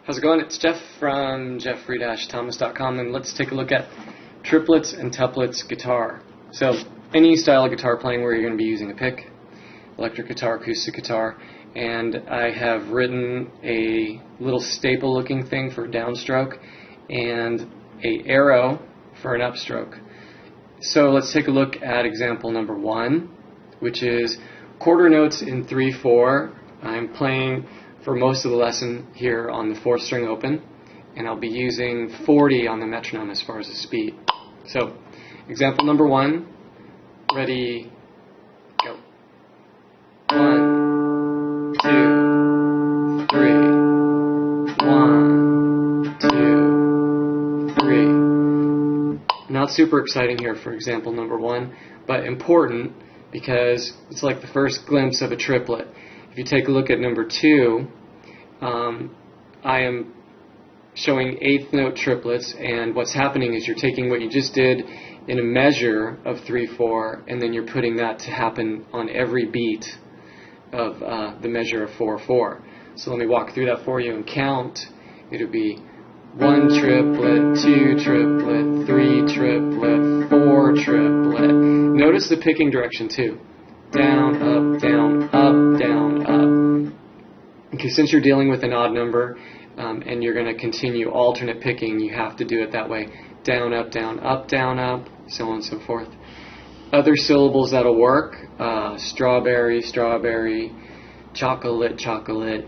How's it going? It's Jeff from jeffrey-thomas.com, and let's take a look at triplets and tuplets guitar. So any style of guitar playing where you're going to be using a pick, electric guitar, acoustic guitar, and I have written a little staple looking thing for downstroke and a arrow for an upstroke. So let's take a look at example number 1, which is quarter notes in 3/4. I'm playing for most of the lesson here on the 4th string open, and I'll be using 40 on the metronome as far as the speed. So example number 1, ready, go. 1, 2, 3. 1, 2, 3. Not super exciting here for example number 1, but important because it's like the first glimpse of a triplet. If you take a look at number 2, I am showing 8th note triplets, and what's happening is you're taking what you just did in a measure of 3/4, and then you're putting that to happen on every beat of the measure of 4/4. So let me walk through that for you and count. It'll be 1 triplet, 2 triplet, 3 triplet, 4 triplet. Notice the picking direction too. Down, up, down, up, down, up. Okay, since you're dealing with an odd number and you're going to continue alternate picking, you have to do it that way. Down, up, so on and so forth. Other syllables that'll work, strawberry, strawberry, chocolate, chocolate,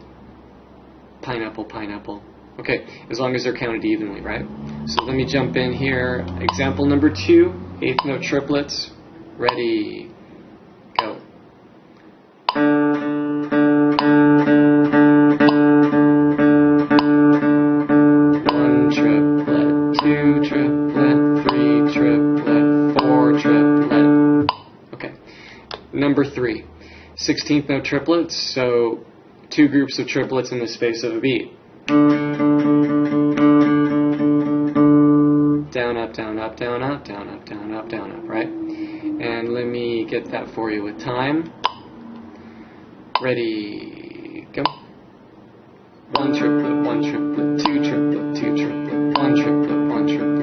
pineapple, pineapple. Okay, as long as they're counted evenly, right? So let me jump in here. Example number 2, 8th note triplets. Ready, go. 1 triplet, 2 triplet, 3 triplet, 4 triplet. Okay. Number 3, 16th note triplets. So 2 groups of triplets in the space of a beat. Down, up, down, up, down, up, down, up, down, up, down, up, right? And let me get that for you with time. Ready, go. 1 triplet, 1 triplet, 2 triplet, 2 triplet, 1 triplet, 1 triplet.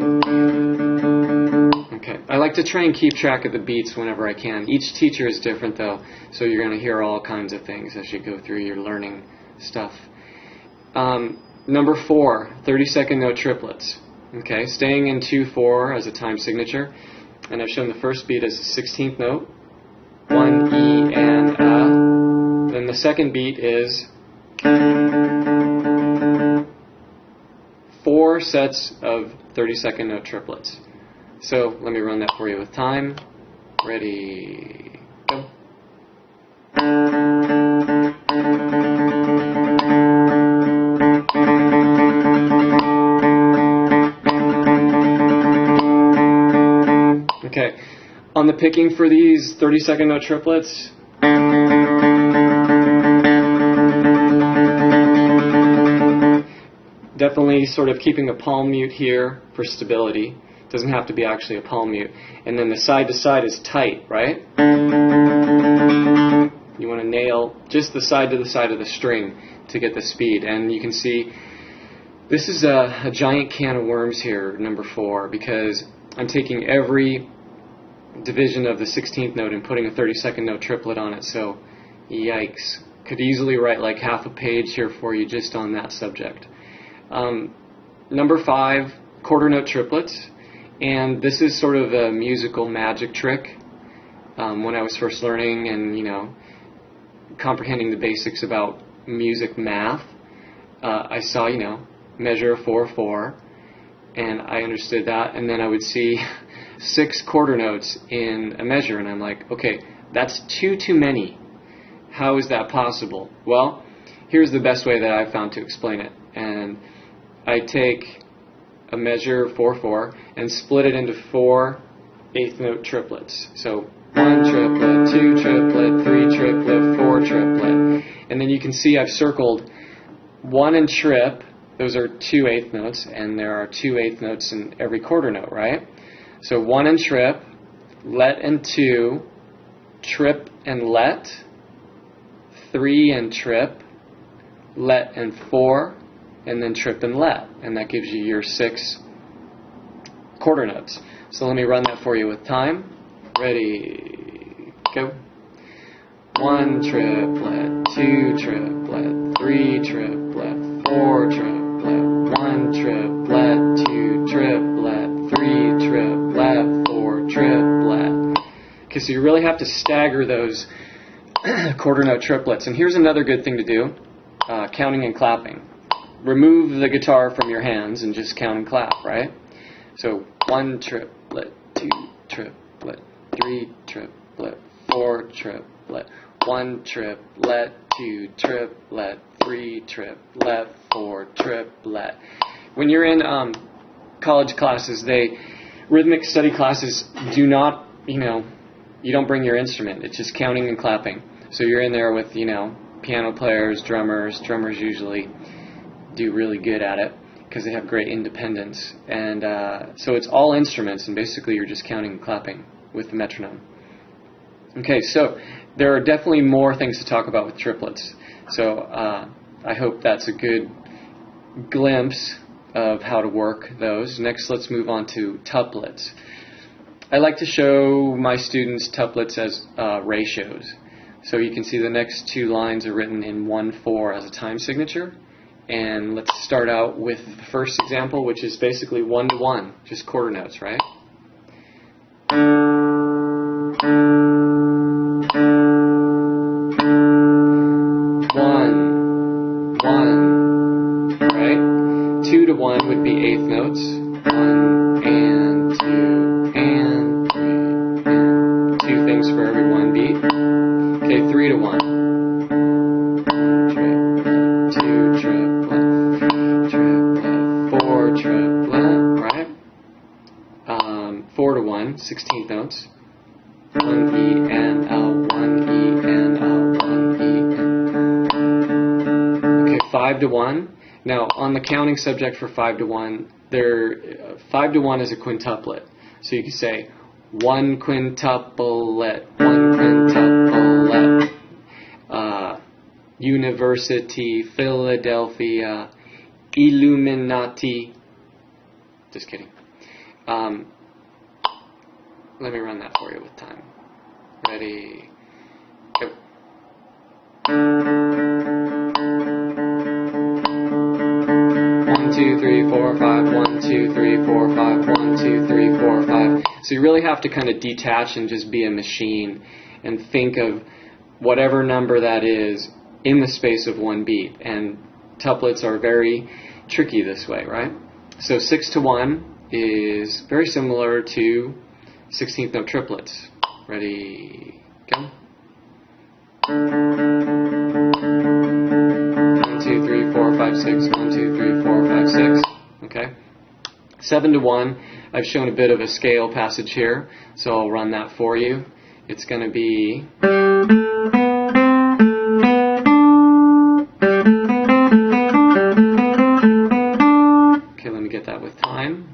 Okay, I like to try and keep track of the beats whenever I can. Each teacher is different though, so you're going to hear all kinds of things as you go through your learning stuff. Number 4, 32nd note triplets. Okay, staying in 2/4 as a time signature, and I've shown the first beat as a 16th note, 1 E and A. Then the second beat is 4 sets of 32nd note triplets. So let me run that for you with time. Ready, go. Okay, on the picking for these 32nd note triplets, definitely sort of keeping a palm mute here for stability. Doesn't have to be actually a palm mute. And then the side to side is tight, right? You want to nail just the side to the side of the string to get the speed. And you can see this is a giant can of worms here, number 4, because I'm taking every division of the 16th note and putting a 32nd note triplet on it. So yikes. Could easily write like half a page here for you just on that subject. Number 5, quarter note triplets, and this is sort of a musical magic trick. When I was first learning and comprehending the basics about music math, I saw measure of 4/4, and I understood that, and then I would see 6 quarter notes in a measure, and I'm like, okay, that's too many. How is that possible? Well, here's the best way that I've found to explain it. And I take a measure 4/4 and split it into 4 8th note triplets. So 1 triplet, 2 triplet, 3 triplet, 4 triplet. And then you can see I've circled 1 and trip. Those are 2 8th notes, and there are 2 8th notes in every quarter note, right? So 1 and trip, let and 2, trip and let, 3 and trip, let and 4, and then trip and let, and that gives you your 6 quarter notes. So let me run that for you with time. Ready, go. 1 triplet, 2 triplet, 3 triplet, 4 triplet, 1 triplet, 2 triplet, 3 triplet, 4 triplet. Okay, so you really have to stagger those quarter note triplets. And here's another good thing to do, counting and clapping. Remove the guitar from your hands and just count and clap, right? So 1 triplet, 2 triplet, 3 triplet, 4 triplet, 1 triplet, 2 triplet, 3 triplet, 4 triplet. When you're in college classes, rhythmic study classes do not, you don't bring your instrument. It's just counting and clapping. So you're in there with, piano players, drummers. Drummers usually do really good at it because they have great independence. And so it's all instruments, and basically you're just counting and clapping with the metronome. Okay, so there are definitely more things to talk about with triplets. So I hope that's a good glimpse of how to work those. Next, let's move on to tuplets. I like to show my students tuplets as ratios. So you can see the next 2 lines are written in 1/4 as a time signature. And let's start out with the first example, which is basically 1-to-1, just quarter notes, right? 1, 1, right? 2-to-1 would be 1/8 notes. 1 and 2 and 3 and 2 things for every 1 beat. Okay, 3-to-1. Triplet, 2 triplet, triplet, 4 triplet, right? 4-to-1, 16th notes. 1 E N L, 1 E N L, 1 E N. Okay, 5-to-1. Now, on the counting subject for 5-to-1, 5-to-1 is a quintuplet. So you can say 1 quintuplet, 1 quintuplet. University, Philadelphia, Illuminati. Just kidding. Let me run that for you with time. Ready, go. 1, 2, 3, 4, 5. 1, 2, 3, 4, 5. 1, 2, 3, 4, 5. So you really have to kind of detach and just be a machine and think of whatever number that is in the space of 1 beat. And tuplets are very tricky this way, right? So 6-to-1 is very similar to 16th note triplets. Ready, go. 1, 2, 3, 4, 5, 6. 1, 2, 3, 4, 5, 6. Okay. 7-to-1, I've shown a bit of a scale passage here, so I'll run that for you. It's going to be... Okay, let me get that with time.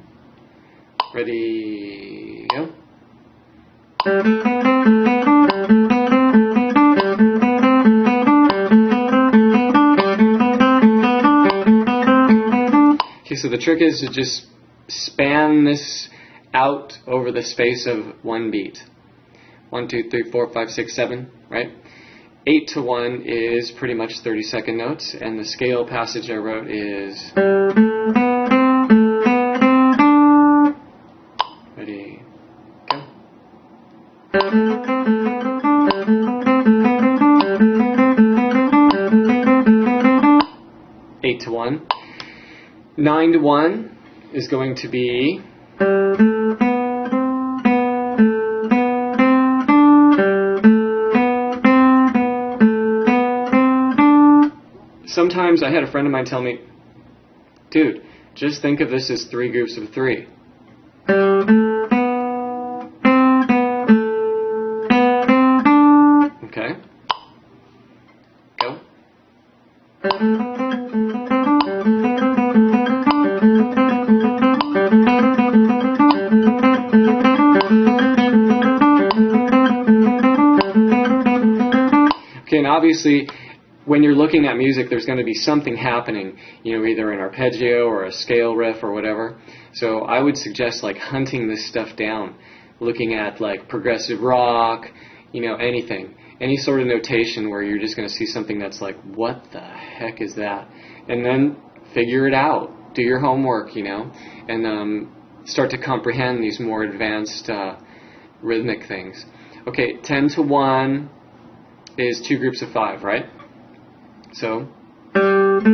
Ready, go. Okay, so the trick is to just span this out over the space of 1 beat. 1, 2, 3, 4, 5, 6, 7, right? 8-to-1 is pretty much 30-second notes, and the scale passage I wrote is... Ready, go. 8-to-1. 9-to-1 is going to be... Sometimes I had a friend of mine tell me, dude, just think of this as 3 groups of 3. Okay. Go. Okay, and obviously when you're looking at music, there's going to be something happening, either an arpeggio or a scale riff or whatever. So I would suggest like hunting this stuff down, looking at like progressive rock, anything, any sort of notation where you're just going to see something that's like, what the heck is that? And then figure it out. Do your homework, and start to comprehend these more advanced rhythmic things. Okay, 10 to 1 is 2 groups of 5, right? So there's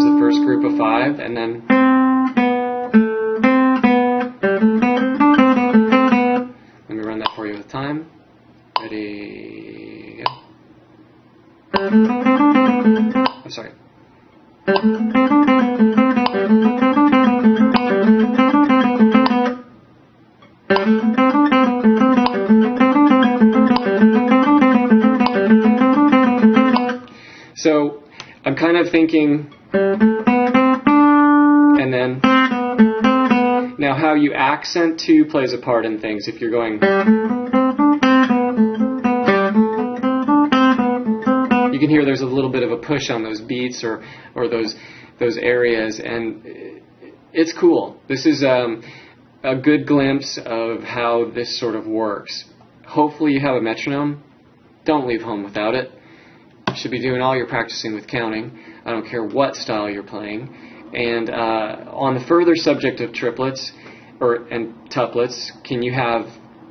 the first group of 5, and then let me run that for you with time. Ready, go. I'm sorry. So I'm kind of thinking, and then, now how you accent too plays a part in things. If you're going, you can hear there's a little bit of a push on those beats or those areas, and it's cool. This is a good glimpse of how this sort of works. Hopefully you have a metronome. Don't leave home without it. You should be doing all your practicing with counting. I don't care what style you're playing. And on the further subject of triplets and tuplets, can you have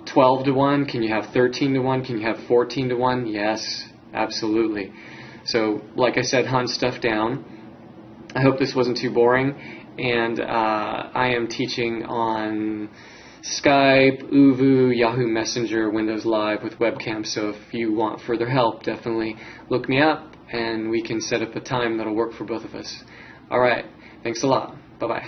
12 to 1? Can you have 13 to 1? Can you have 14 to 1? Yes, absolutely. So, like I said, hunt stuff down. I hope this wasn't too boring. And I am teaching on Skype, Uvu, Yahoo Messenger, Windows Live with webcam. So if you want further help, definitely look me up and we can set up a time that'll work for both of us. All right. Thanks a lot. Bye-bye.